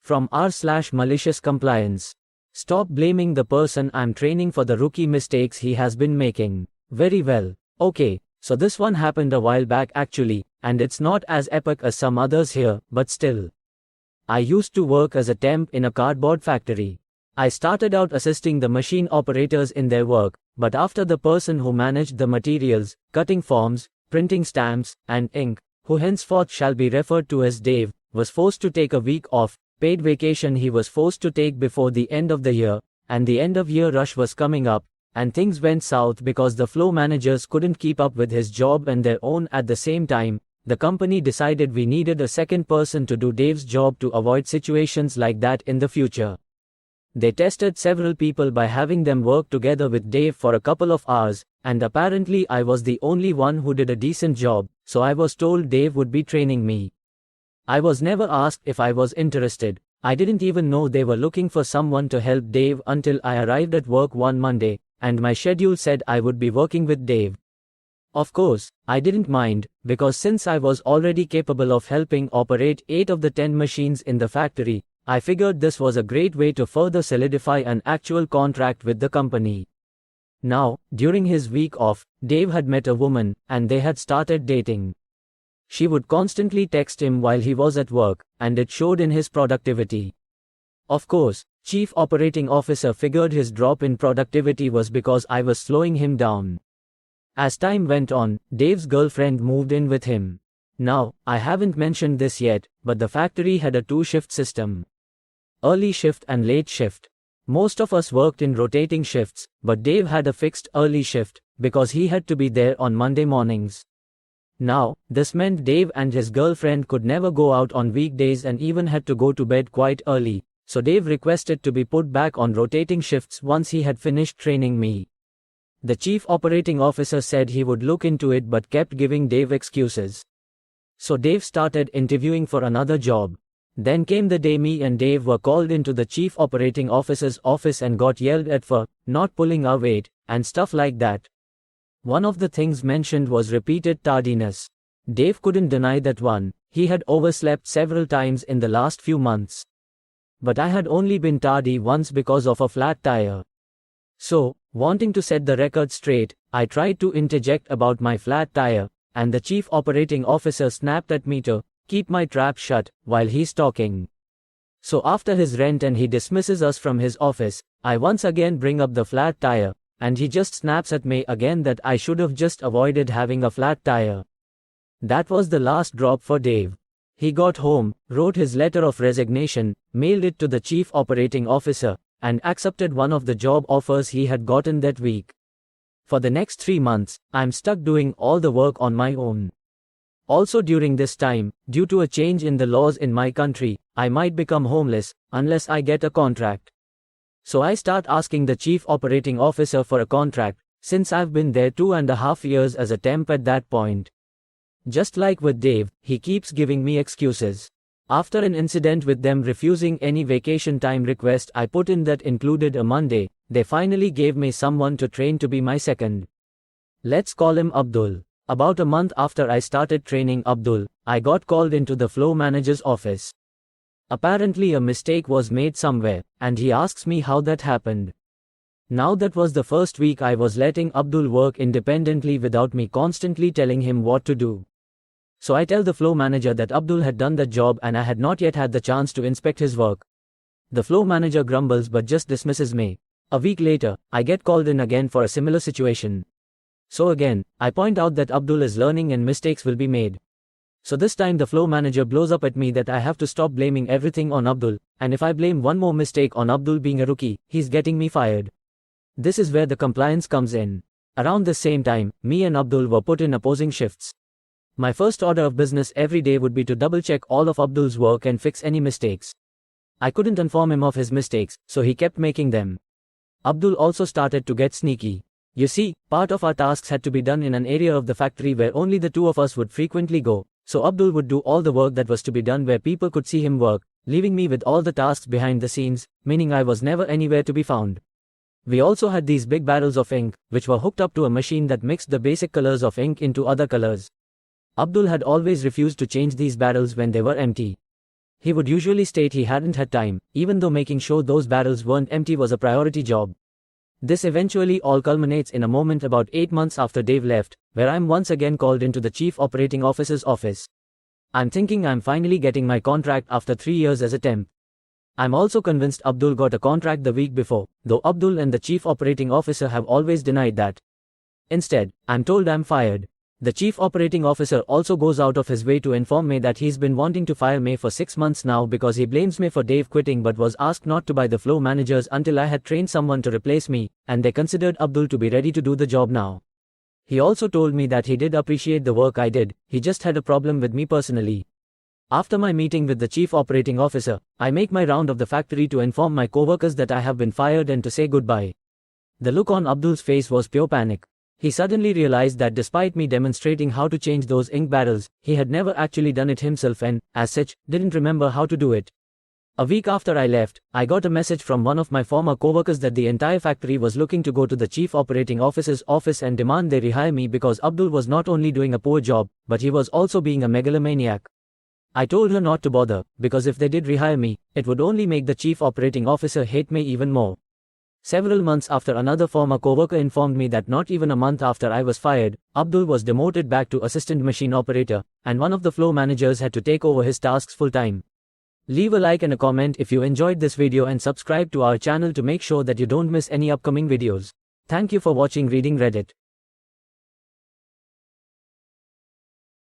From r/maliciouscompliance. Stop blaming the person I'm training for the rookie mistakes he has been making. Very well. Okay, so this one happened a while back actually, and it's not as epic as some others here, but still. I used to work as a temp in a cardboard factory. I started out assisting the machine operators in their work, but after the person who managed the materials, cutting forms, printing stamps, and ink, who henceforth shall be referred to as Dave, was forced to take a week off, paid vacation he was forced to take before the end of the year, and the end of year rush was coming up, and things went south because the flow managers couldn't keep up with his job and their own at the same time. The company decided we needed a second person to do Dave's job to avoid situations like that in the future. They tested several people by having them work together with Dave for a couple of hours, and apparently I was the only one who did a decent job, so I was told Dave would be training me. I was never asked if I was interested. I didn't even know they were looking for someone to help Dave until I arrived at work one Monday, and my schedule said I would be working with Dave. Of course, I didn't mind, because since I was already capable of helping operate 8 of the 10 machines in the factory, I figured this was a great way to further solidify an actual contract with the company. Now, during his week off, Dave had met a woman, and they had started dating. She would constantly text him while he was at work, and it showed in his productivity. Of course, Chief Operating Officer figured his drop in productivity was because I was slowing him down. As time went on, Dave's girlfriend moved in with him. Now, I haven't mentioned this yet, but the factory had a 2-shift system. Early shift and late shift. Most of us worked in rotating shifts, but Dave had a fixed early shift, because he had to be there on Monday mornings. Now, this meant Dave and his girlfriend could never go out on weekdays and even had to go to bed quite early, so Dave requested to be put back on rotating shifts once he had finished training me. The Chief Operating Officer said he would look into it but kept giving Dave excuses. So Dave started interviewing for another job. Then came the day me and Dave were called into the Chief Operating Officer's office and got yelled at for not pulling our weight, and stuff like that. One of the things mentioned was repeated tardiness. Dave couldn't deny that one, he had overslept several times in the last few months. But I had only been tardy once because of a flat tire. So, wanting to set the record straight, I tried to interject about my flat tire, and the Chief Operating Officer snapped at me to keep my trap shut while he's talking. So after his rant and he dismisses us from his office, I once again bring up the flat tire, and he just snaps at me again that I should have just avoided having a flat tire. That was the last drop for Dave. He got home, wrote his letter of resignation, mailed it to the Chief Operating Officer, and accepted one of the job offers he had gotten that week. For the next 3 months, I'm stuck doing all the work on my own. Also during this time, due to a change in the laws in my country, I might become homeless, unless I get a contract. So I start asking the Chief Operating Officer for a contract, since I've been there 2.5 years as a temp at that point. Just like with Dave, he keeps giving me excuses. After an incident with them refusing any vacation time request I put in that included a Monday, they finally gave me someone to train to be my second. Let's call him Abdul. About a month after I started training Abdul, I got called into the flow manager's office. Apparently a mistake was made somewhere, and he asks me how that happened. Now that was the first week I was letting Abdul work independently without me constantly telling him what to do. So I tell the flow manager that Abdul had done that job and I had not yet had the chance to inspect his work. The flow manager grumbles but just dismisses me. A week later, I get called in again for a similar situation. So again, I point out that Abdul is learning and mistakes will be made. So this time the flow manager blows up at me that I have to stop blaming everything on Abdul, and if I blame one more mistake on Abdul being a rookie, he's getting me fired. This is where the compliance comes in. Around the same time, me and Abdul were put in opposing shifts. My first order of business every day would be to double-check all of Abdul's work and fix any mistakes. I couldn't inform him of his mistakes, so he kept making them. Abdul also started to get sneaky. You see, part of our tasks had to be done in an area of the factory where only the two of us would frequently go, so Abdul would do all the work that was to be done where people could see him work, leaving me with all the tasks behind the scenes, meaning I was never anywhere to be found. We also had these big barrels of ink, which were hooked up to a machine that mixed the basic colors of ink into other colors. Abdul had always refused to change these barrels when they were empty. He would usually state he hadn't had time, even though making sure those barrels weren't empty was a priority job. This eventually all culminates in a moment about 8 months after Dave left, where I'm once again called into the Chief Operating Officer's office. I'm thinking I'm finally getting my contract after 3 years as a temp. I'm also convinced Abdul got a contract the week before, though Abdul and the Chief Operating Officer have always denied that. Instead, I'm told I'm fired. The Chief Operating Officer also goes out of his way to inform me that he's been wanting to fire me for 6 months now because he blames me for Dave quitting but was asked not to by the floor managers until I had trained someone to replace me, and they considered Abdul to be ready to do the job now. He also told me that he did appreciate the work I did, he just had a problem with me personally. After my meeting with the Chief Operating Officer, I make my round of the factory to inform my coworkers that I have been fired and to say goodbye. The look on Abdul's face was pure panic. He suddenly realized that despite me demonstrating how to change those ink barrels, he had never actually done it himself and, as such, didn't remember how to do it. A week after I left, I got a message from one of my former coworkers that the entire factory was looking to go to the Chief Operating Officer's office and demand they rehire me because Abdul was not only doing a poor job, but he was also being a megalomaniac. I told her not to bother, because if they did rehire me, it would only make the Chief Operating Officer hate me even more. Several months after, another former coworker informed me that not even a month after I was fired, Abdul was demoted back to assistant machine operator, and one of the floor managers had to take over his tasks full-time. Leave a like and a comment if you enjoyed this video and subscribe to our channel to make sure that you don't miss any upcoming videos. Thank you for watching Reading Reddit.